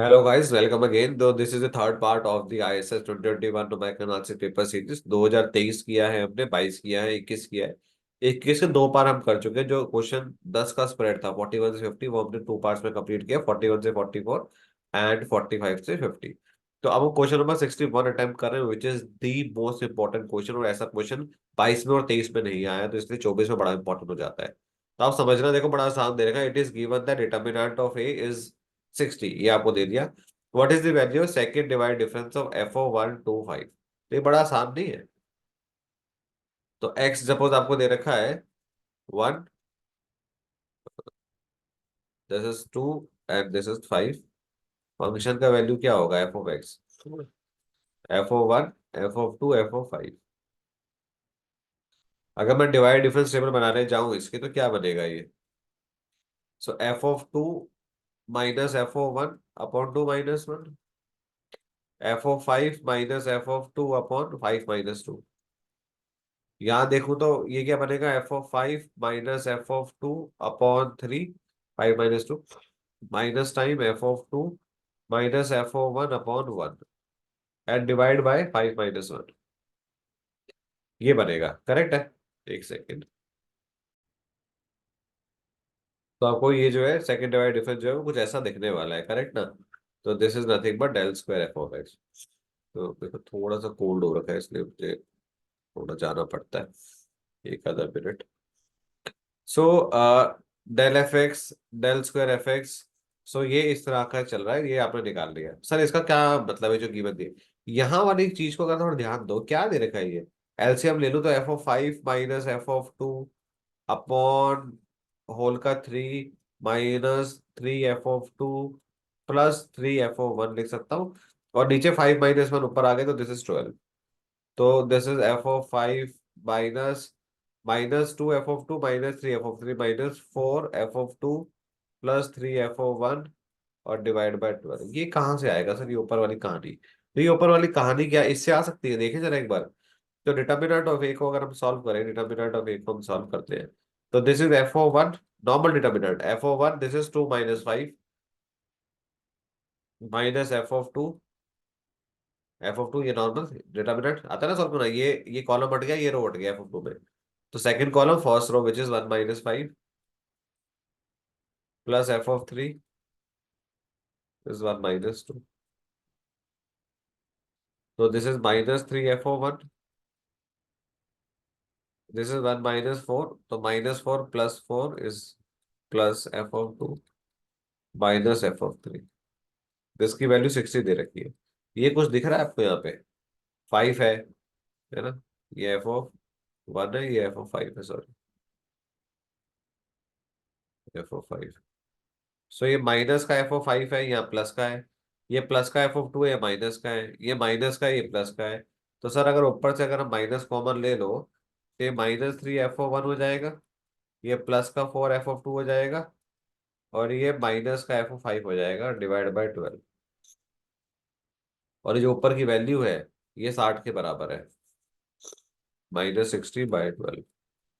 Hello guys, welcome again. तो this is the third part of the ISS 2021 numerical analysis paper series. 2023 किया है हमने, 22 किया है, 21 किया है। 21 के दो पार हम कर चुके हैं। जो क्वेश्चन 10 का स्प्रेड था 41 से 50, वो हमने टू पार्ट्स में कंप्लीट किया, 41 से 44 एंड 45 से 50। तो अब हम क्वेश्चन नंबर 61 अटेम्प्ट कर रहे हैं, which is the most important question. और ऐसा क्वेश्चन 22 में और 23 में नहीं आया, तो इसलिए 24 में बड़ा इंपॉर्टेंट हो जाता है। तो आप समझना, देखो बड़ा आसान दे रखा है। It is given that determinant of A is 60, ये आपको दे दिया। What is the value second divide difference of F O 125? तो ये बड़ा आसान नहीं है। तो एक्स सपोज आपको दे रखा है 1, this is 2 and this is 5। Function का वैल्यू क्या होगा F of x? F(1), F(2), F(5)। अगर मैं डिवाइड डिफरेंस टेबल बनाने जाऊं इसके, तो क्या बनेगा ये? सो F(2) minus F(1) upon 2 minus 1, F(5) minus F(2) upon 5 minus 2। यहाँ देखूं तो ये क्या बनेगा? F(5) minus F(2) upon 3, 5 minus 2, minus time F(2) minus F(1) upon 1 and divide by 5 minus 1। ये बनेगा, करेक्ट है? एक सेकेंड। तो आपको ये जो है सेकंड डिवाइड डिफरेंस जो है वो कुछ ऐसा दिखने वाला है, करेक्ट ना? तो this is nothing but del square F of x. तो देखो थोड़ा सा कोल्ड हो रखा है, इसलिए मुझे थोड़ा जाना पड़ता है, एक आधा minute. So del F X, del square F X. So ये इस तरह का चल रहा है, ये आपने निकाल लिया। सर इसका क्या मतलब है जो कीमत दी? यहाँ वाली चीज को अगर थोड़ा ध्यान दो, क्या दे रखा है ये? एलसीएम ले लो तो F(5) minus F(2) upon whole का 3 माइनस 3 F(2) प्लस 3 F(1) लिख सकता हूँ। और नीचे 5 माइनस 1 ऊपर आ गए तो दिस इज 12। तो this is F(5) minus minus 2 F(2) minus 3 F(3) minus 4 F(2) plus 3 F(1) और डिवाइड बाय 12। ये कहाँ से आएगा सर, ये ऊपर वाली कहानी? तो ये ऊपर वाली कहानी क्या इससे आ सकती है, देखें जरा एक बार। तो डिटर्मिनेंट ऑफ ए को अगर हम सॉल्व करें, डिटर्मिनेंट ऑफ ए को हम सॉल्व करते हैं, तो this is F(1), normal determinant F(1), this is 2 minus 5 minus F(2), ये नॉर्मल डिटर्मिनेंट आता है ना सॉल्व करना। ये कॉलम हट गया, ये रो हट गया F(2) में। तो second column first row which is 1 minus 5 plus F(3) is 1 minus 2। तो this is minus 3 F(1), this is 1 minus 4, तो minus 4 plus 4 is plus F(2) minus F(3). इसकी वैल्यू 60 दे रखी है। ये कुछ दिख रहा है आपको यहाँ पे? 5 है ना? ये F(1) है, ये F(5) है, सॉरी, F(5). सो ये माइनस का F(5) है, यहाँ प्लस का है। ये प्लस का F(2) है, ये माइनस का है। ये माइनस का है, ये प्लस का है। तो सर अगर ऊपर से अगर हम माइनस कॉमन ले लो, तो ये माइनस 3 F(1) हो जाएगा, ये प्लस का 4 F(2) हो जाएगा, और ये माइनस का F(5) हो जाएगा डिवाइड बाय 12। और ये जो ऊपर की वैल्यू है, ये 60 के बराबर है, -60/12।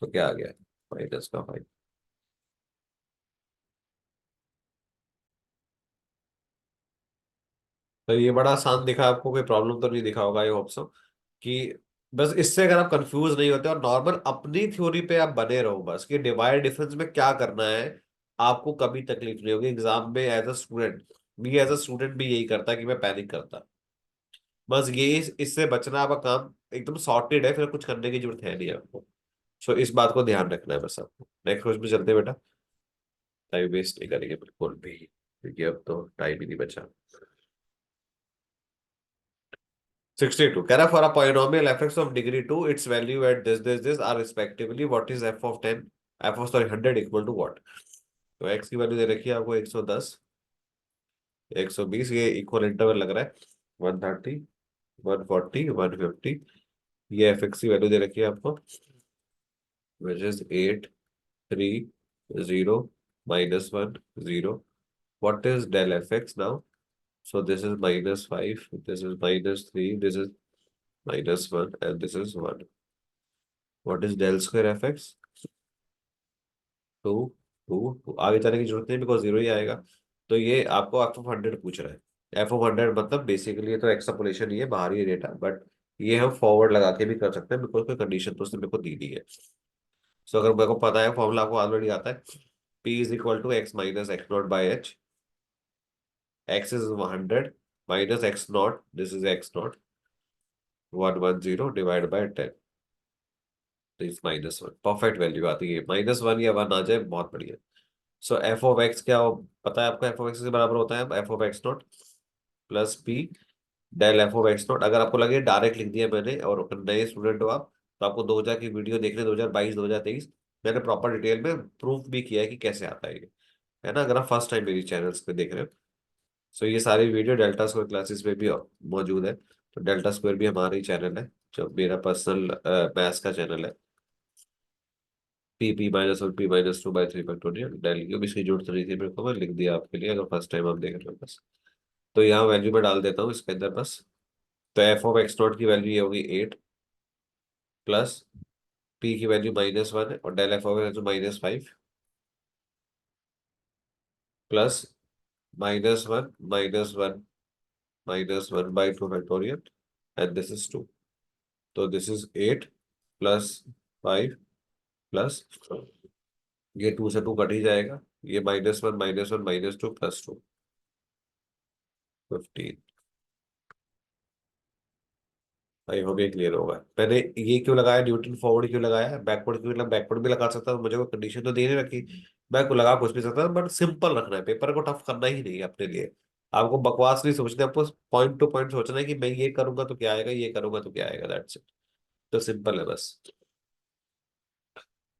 तो क्या आ गया? माइनस का 5। तो ये बड़ा आसान दिखा आपको, कोई प्रॉब्लम तो नहीं दिखा होगा, आई होप सो। कि बस इससे अगर आप कंफ्यूज नहीं होते और नॉर्मल अपनी थ्योरी पे आप बने रहो, बस कि डिवाइड डिफरेंस में क्या करना है, आपको कभी तकलीफ नहीं होगी एग्जाम में। एज अ स्टूडेंट भी, एज अ स्टूडेंट भी यही करता कि मैं पैनिक करता। बस ये इससे बचना आपका काम एकदम सॉर्टेड है, फिर कुछ करने की जरूरत है नहीं आपको। सो इस बात को ध्यान रखना है बस आपको। नेक्स्ट क्वेश्चन पे चलते हैं बेटा, टाइम वेस्ट नहीं करेंगे बिल्कुल भी, क्योंकि अब तो टाइम ही नहीं बचा। 62 कह रहा for a polynomial F of degree 2 its value at this are respectively what is F of 10, F of sorry 100 equal to what? तो एक्स की वैल्यू दे रखी है आपको 110, 120, ये इक्वल इंटरवल लग रहा है, 130, 140, 150। ये एफ एक्स की वैल्यू दे रखी है आपको, which is 8, 3, 0, -1, 0। What is del F x now? So this is -5, this is -3, this is -1 and this is 1। What is del square F x? 2, 2 आगे जाने की जरूरत नहीं, बिकॉज 0 ही आएगा। तो ये आपको एफ ऑफ 100 पूछ रहा है। F(100) मतलब बेसिकली तो एक्सट्रपोलेशन ही है, बाहरी डेटा, बट ये हम फॉरवर्ड लगा के भी कर सकते हैं, बिकॉज कोई कंडीशन तो उसने मेरे को दी दी है। सो अगर मेरे को पता है, फॉर्मूला आपको ऑलरेडी आता है, P is equal to x minus x not by H. X is 100 minus x not, this is x not, 110 divide by 10, तो इज -1। परफेक्ट वैल्यू आती है, -1 या 1 आ जाए बहुत बढ़िया। सो एफ ऑफ एक्स क्या पता है आपको, एफ ऑफ एक्स के बराबर होता है F of x not plus P del F of x not. अगर आपको लगे डायरेक्ट लिख दिया मैंने और नए स्टूडेंट हो आप, तो आपको 2000 की वीडियो देख ले, 2022 2023, मैंने प्रॉपर डिटेल में प्रूफ भी किया है कि कैसे आता है ये, है ना, अगर आप फर्स्ट टाइम मेरी चैनल्स पे देख रहे हो। सो ये सारी वीडियो डेल्टा स्क्वायर क्लासेस में भी मौजूद है। तो डेल्टा स्क्वायर भी हमारा ही चैनल है, जो मेरा पर्सनल मैथ्स का चैनल है। P P-1 P-2/3 डेल की इसकी जरूरत नहीं थी मेरे को, मैं लिख दिया आपके लिए, अगर फर्स्ट टाइम आप देख रहे हो बस। तो यहाँ वैल्यू में डाल देता हूँ इसके अंदर बस। तो एफ ऑफ एक्स नॉट की वैल्यू ये होगी 8, प्लस पी की वैल्यू -1 है, और del F of x -5, plus -1 -1 -1/2 factorial, and this is 2। तो दिस इज 8 प्लस 5 प्लस, ये 2 से 2 कट ही जाएगा, ये -1 -1 -2 +2, 15। आई होप ये क्लियर होगा। मैंने ये क्यों लगाया, न्यूटन फॉरवर्ड क्यों लगाया, बैकवर्ड क्यों, मतलब बैकवर्ड भी लगा सकता था, मुझे कोई कंडीशन तो दे नहीं रखी, मैं को लगा कुछ भी सकता था, बट सिंपल रखना है, पेपर को टफ करना ही नहीं है अपने लिए। आपको बकवास नहीं सोचना, आपको पॉइंट टू पॉइंट सोचना है कि मैं ये करूंगा तो क्या आएगा, ये करूंगा तो क्या आएगा, दैट्स इट। तो सिंपल है बस।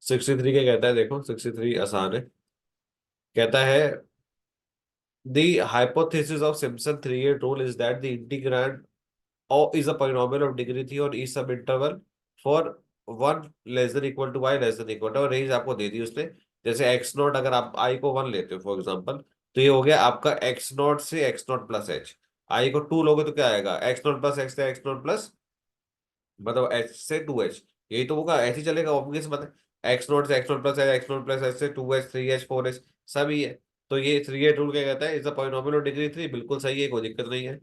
63 क्या कहता है, देखो 63 आसान है। कहता है the hypothesis of Simpson three-year rule is that the integrand or is a polynomial of degree 3 on each subinterval for 1 less than equal to y less than equal to, और रेंज आपको दे दी उसने। जैसे एक्स नॉट, अगर आप आई को 1 लेते हो for example, तो ये हो गया आपका एक्स नॉट से एक्स नॉट प्लस एच। आई को 2 लोगे तो क्या आएगा, एक्स नॉट प्लस एक्स से एक्स नॉट प्लस, मतलब एच से 2h, यही तो होगा, ऐसे ही चलेगा ऑब्वियस बात है। एक्स नोट से x note plus x note plus H से 2h 3h 4h सब ही है। तो ये 3h रूल क्या कहता है, is a polynomial of degree 3, बिल्कुल सही है, कोई दिक्कत नहीं है।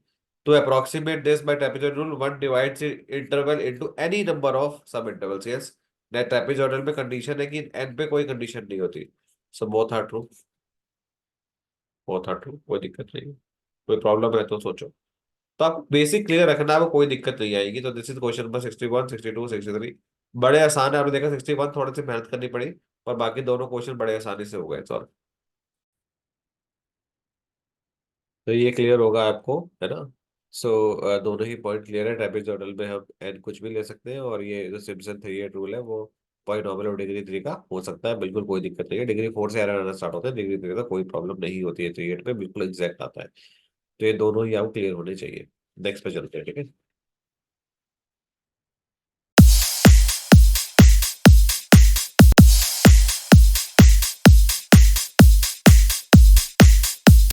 To approximate this by trapezoidal rule, one divides interval into any number of sub intervals, yes. Trapezoidal में कंडीशन है कि एन पे कोई कंडीशन नहीं होती। So both are true, both are true, कोई दिक्कत नहीं है। कोई प्रॉब्लम है तो सोचो। तो आपको बेसिक क्लियर रखना है, आपको कोई दिक्कत नहीं आएगी। तो दिस इज क्वेश्चन नंबर 61 62 63। बड़े आसान है, आपने देखा 61 थोड़ी सी मेहनत करनी पड़ी, पर बाकी दोनों क्वेश्चन बड़े आसानी से हो गए सॉल्व। तो ये क्लियर होगा आपको, है ना। सो दोनों ही पॉइंट क्लियर है, ट्रेपेजॉइडल में हम एन कुछ भी ले सकते हैं, और ये जो सिम्पसन थ्री एट रूल है वो पॉलिनोमियल ऑफ डिग्री 3 का हो सकता है, बिल्कुल कोई दिक्कत नहीं है। डिग्री 4 से एरर आना स्टार्ट होता है, डिग्री 3 का कोई प्रॉब्लम नहीं होती है, 3 8 पे बिल्कुल एग्जैक्ट आता है। तो ये दोनों ही आपको क्लियर होने चाहिए। नेक्स्ट पे चलते हैं, ठीक है।